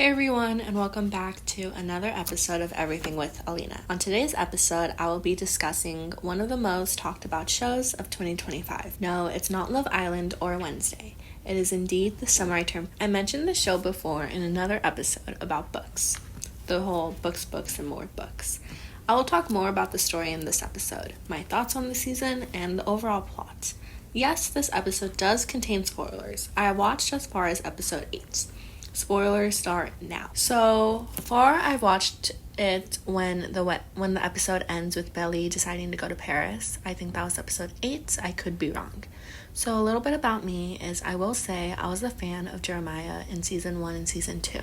Hey everyone, and welcome back to another episode of Everything with Alina. On today's episode, I will be discussing one of the most talked about shows of 2025. No, it's not Love Island or Wednesday. It is indeed The Summer I Turned. I mentioned the show before in another episode about books. The whole books, and more books. I will talk more about the story in this episode, my thoughts on the season, and the overall plot. Yes, this episode does contain spoilers. I watched as far as episode 8. Spoilers start now. So far, I've watched it when the episode ends with Belly deciding to go to Paris. I think that was episode 8. I could be wrong. So a little bit about me is I will say I was a fan of Jeremiah in season 1 and season 2.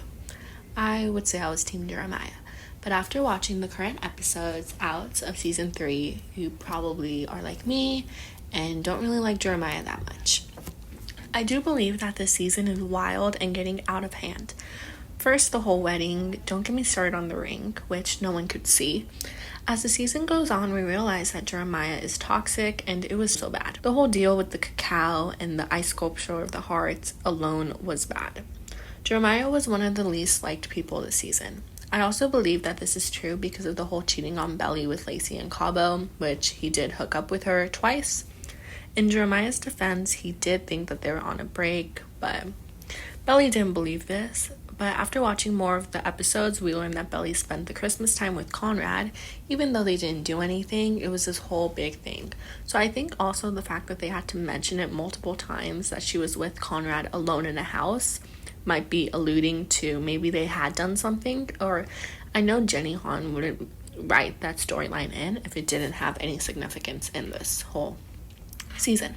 I would say I was team Jeremiah. But after watching the current episodes out of season 3, you probably are like me and don't really like Jeremiah that much. I do believe that this season is wild and getting out of hand. First, the whole wedding. Don't get me started on the ring, which no one could see. As the season goes on, we realize that Jeremiah is toxic, and it was so bad. The whole deal with the cacao and the ice sculpture of the hearts alone was bad. Jeremiah was one of the least liked people this season. I also believe that this is true because of the whole cheating on Belly with Lacey and Cabo, which he did hook up with her twice. In Jeremiah's defense, he did think that they were on a break, but Belly didn't believe this. But after watching more of the episodes, we learned that Belly spent the Christmas time with Conrad. Even though they didn't do anything, it was this whole big thing. So I think also the fact that they had to mention it multiple times that she was with Conrad alone in a house might be alluding to maybe they had done something. Or I know Jenny Han wouldn't write that storyline in if it didn't have any significance in this whole season.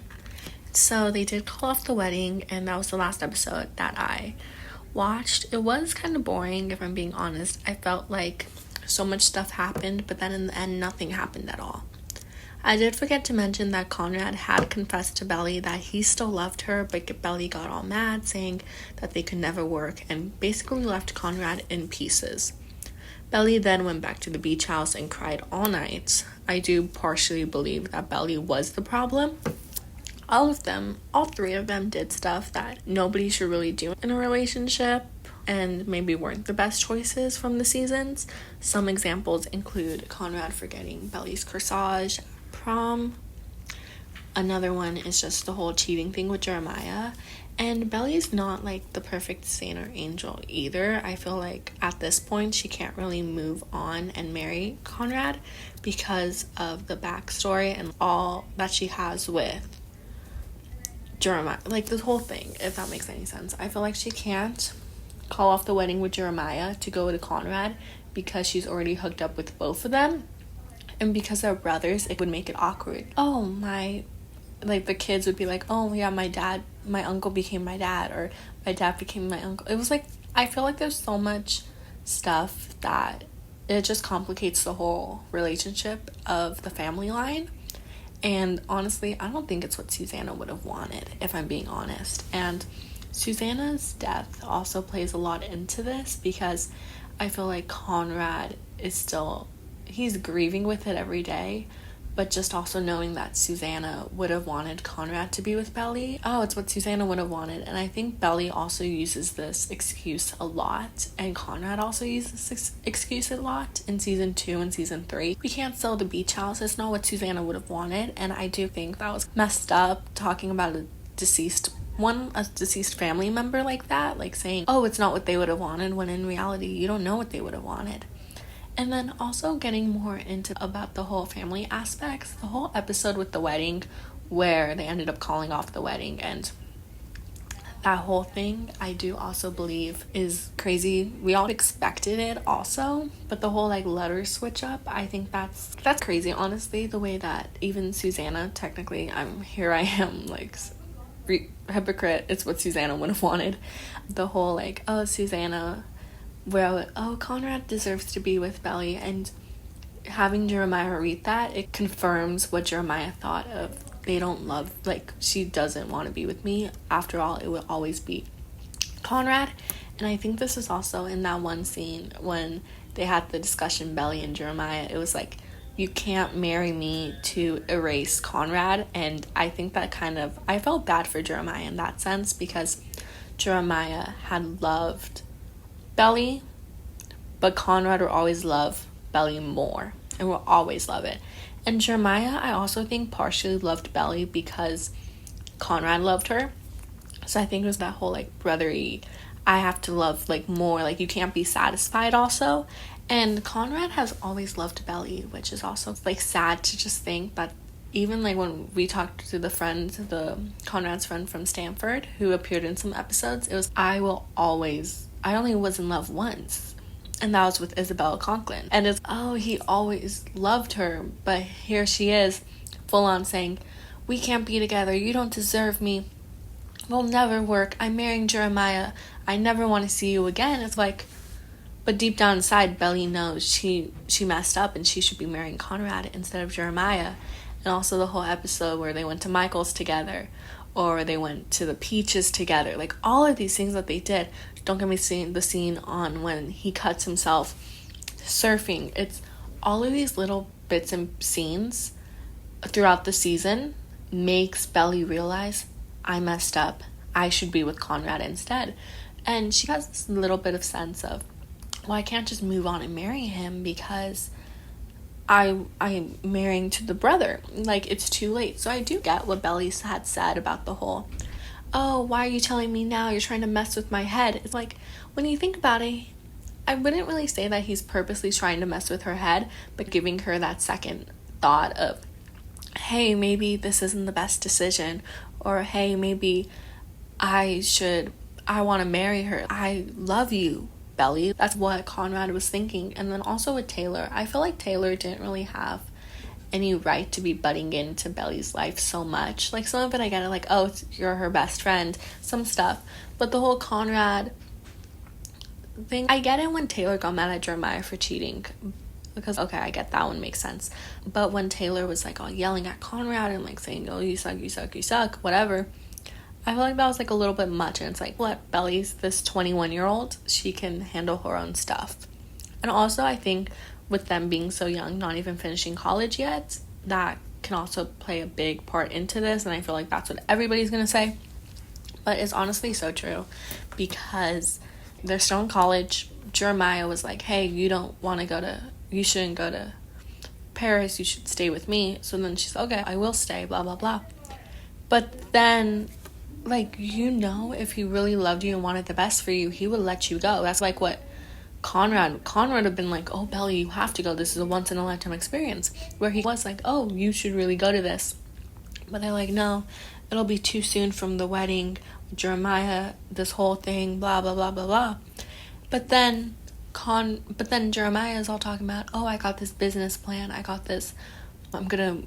So they did call off the wedding, and that was the last episode that I watched. It was kind of boring, if I'm being honest. I felt like so much stuff happened, but then in the end nothing happened at all. I did forget to mention that Conrad had confessed to Belly that he still loved her, but Belly got all mad, saying that they could never work, and basically left Conrad in pieces. Belly then went back to the beach house and cried all night. I do partially believe that Belly was the problem. All 3 of them did stuff that nobody should really do in a relationship and maybe weren't the best choices from the seasons. Some examples include Conrad forgetting Belly's corsage at prom. Another one is just the whole cheating thing with Jeremiah. And Belly's not like the perfect saint or angel either. I feel like at this point she can't really move on and marry Conrad because of the backstory and all that she has with Jeremiah. Like this whole thing, if that makes any sense. I feel like she can't call off the wedding with Jeremiah to go to Conrad because she's already hooked up with both of them. And because they're brothers, it would make it awkward. Like the kids would be like, oh yeah, my uncle became my dad, or my dad became my uncle. It was like, I feel like there's so much stuff that it just complicates the whole relationship of the family line. And honestly, I don't think it's what Susanna would have wanted, if I'm being honest. And Susanna's death also plays a lot into this because I feel like Conrad is still, he's grieving with it every day. But just also knowing that Susanna would have wanted Conrad to be with Belly. Oh, it's what Susanna would have wanted. And I think Belly also uses this excuse a lot. And Conrad also uses this excuse a lot in season 2 and season 3. We can't sell the beach house. It's not what Susanna would have wanted. And I do think that was messed up, talking about a deceased family member like that. Like saying, oh, it's not what they would have wanted, when in reality, you don't know what they would have wanted. And then also getting more into about the whole family aspects, the whole episode with the wedding where they ended up calling off the wedding, and that whole thing I do also believe is crazy. We all expected it also, but the whole like letter switch up, I think that's crazy, honestly. The way that even Susanna, technically I am like hypocrite, it's what Susanna would have wanted. The whole like, oh, Susanna, well, oh, Conrad deserves to be with Belly, and having Jeremiah read that, it confirms what Jeremiah thought of, they don't love, like, she doesn't want to be with me. After all, it will always be Conrad. And I think this is also in that one scene when they had the discussion, Belly and Jeremiah. It was like, you can't marry me to erase Conrad. And I think that I felt bad for Jeremiah in that sense, because Jeremiah had loved Belly, but Conrad will always love Belly more and will always love it. And Jeremiah, I also think partially loved Belly because Conrad loved her. So I think it was that whole like brotherly, I have to love like more, like you can't be satisfied also. And Conrad has always loved Belly, which is also like sad to just think that even like when we talked to the Conrad's friend from Stanford who appeared in some episodes, it was I only was in love once, and that was with Isabella Conklin. And it's he always loved her, but here she is full on saying, we can't be together, you don't deserve me, we'll never work, I'm marrying Jeremiah, I never want to see you again. It's like, but deep down inside, Belly knows she messed up and she should be marrying Conrad instead of Jeremiah. And also the whole episode where they went to Michael's together, or they went to the Peaches together. Like, all of these things that they did. Don't get me seeing the scene on when he cuts himself surfing. It's all of these little bits and scenes throughout the season makes Belly realize, I messed up. I should be with Conrad instead. And she has this little bit of sense of, well, I can't just move on and marry him because I'm marrying to the brother. Like, it's too late. So I do get what Belly had said about the whole, oh, why are you telling me now? You're trying to mess with my head. It's like, when you think about it, I wouldn't really say that he's purposely trying to mess with her head, but giving her that second thought of, hey, maybe this isn't the best decision, or hey, maybe I want to marry her. I love you, Belly. That's what Conrad was thinking. And then also with Taylor, I feel like Taylor didn't really have any right to be butting into Belly's life so much. Like, some of it I get it, like, oh, you're her best friend, some stuff. But the whole Conrad thing, I get it when Taylor got mad at Jeremiah for cheating, because, okay, I get that one makes sense. But when Taylor was like all yelling at Conrad and like saying, oh, you suck, you suck, you suck, whatever, I feel like that was like a little bit much. And it's like, what, Belly's this 21-year-old, she can handle her own stuff. And also I think with them being so young, not even finishing college yet, that can also play a big part into this. And I feel like that's what everybody's gonna say, but it's honestly so true, because they're still in college. Jeremiah was like, hey, you shouldn't go to Paris, you should stay with me. So then she's okay, I will stay, blah blah blah. But then, like, if he really loved you and wanted the best for you, he would let you go. That's like what Conrad would have been like, oh, Belly, you have to go, this is a once in a lifetime experience, where he was like, oh, you should really go to this. But they're like, no, it'll be too soon from the wedding, Jeremiah, this whole thing, blah blah blah blah blah. But then Jeremiah is all talking about, oh, I got this business plan, I got this, I'm gonna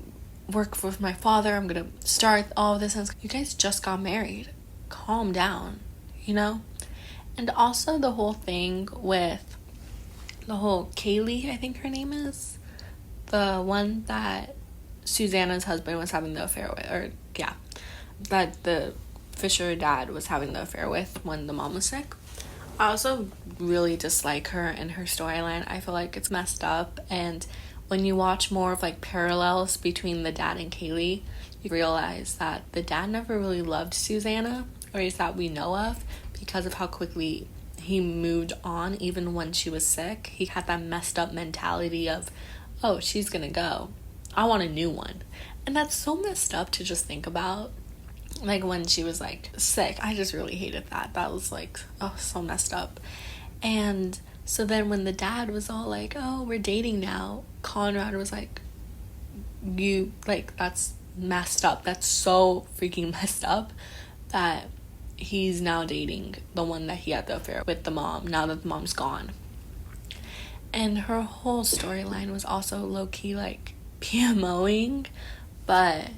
work with my father, I'm gonna start all of this. And you guys just got married, calm down, And also the whole thing with the whole Kaylee, I think her name is, the one that Susanna's husband was having the affair with, that the Fisher dad was having the affair with when the mom was sick. I also really dislike her and her storyline. I feel like it's messed up, and when you watch more of like parallels between the dad and Kaylee, you realize that the dad never really loved Susanna, or at least that we know of, because of how quickly he moved on. Even when she was sick, he had that messed up mentality of, oh, she's gonna go, I want a new one. And that's so messed up to just think about. Like, when she was like sick, I just really hated that was like, oh, so messed up. And so then when the dad was all like, oh, we're dating now, Conrad was like, that's messed up, that's so freaking messed up that he's now dating the one that he had the affair with, the mom, now that the mom's gone. And her whole storyline was also low-key like PMOing, but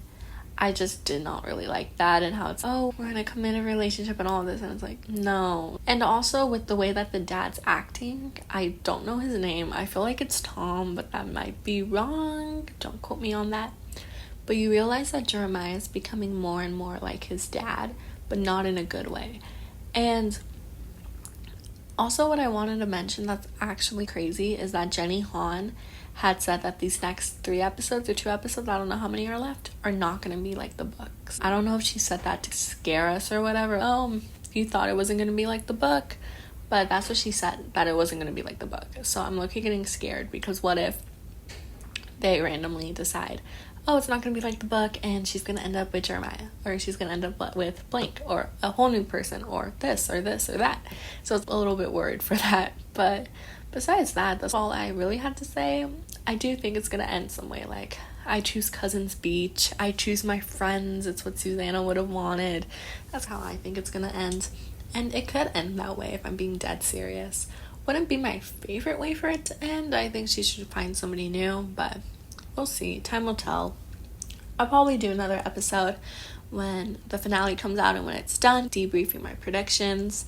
I just did not really like that, and how it's, oh, we're gonna come in a relationship and all of this, and it's like, no. And also with the way that the dad's acting, I don't know his name, I feel like it's Tom, but that might be wrong, don't quote me on that. But you realize that Jeremiah is becoming more and more like his dad, but not in a good way. And also what I wanted to mention that's actually crazy is that Jenny Han had said that these next 3 episodes or 2 episodes, I don't know how many are left, are not going to be like the books. I don't know if she said that to scare us or whatever. Oh, you thought it wasn't going to be like the book. But that's what she said, that it wasn't going to be like the book. So I'm looking getting scared, because what if they randomly decide, oh, it's not going to be like the book, and she's going to end up with Jeremiah, or she's going to end up with blank, or a whole new person, or this or that. So it's a little bit worried for that. But besides that, that's all I really had to say. I do think it's going to end some way. Like, I choose Cousins Beach, I choose my friends, it's what Susanna would have wanted. That's how I think it's going to end. And it could end that way, if I'm being dead serious. Wouldn't be my favorite way for it to end. I think she should find somebody new, but we'll see. Time will tell. I'll probably do another episode when the finale comes out and when it's done, debriefing my predictions.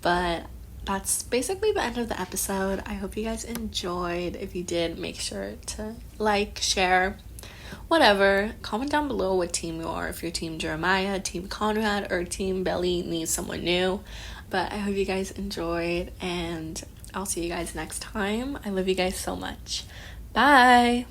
But that's basically the end of the episode. I hope you guys enjoyed. If you did, make sure to like, share, whatever. Comment down below what team you are. If you're Team Jeremiah, Team Conrad, or Team Belly needs someone new. But I hope you guys enjoyed, and I'll see you guys next time. I love you guys so much. Bye!